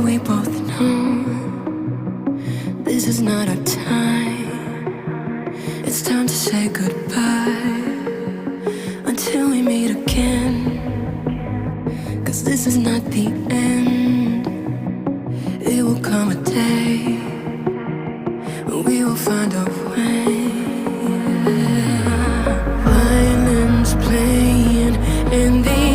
we both know this is not our time. It's time to say goodbye until we meet again. 'Cause this is not the end. It will come a day when we will find a way. Violins playing in the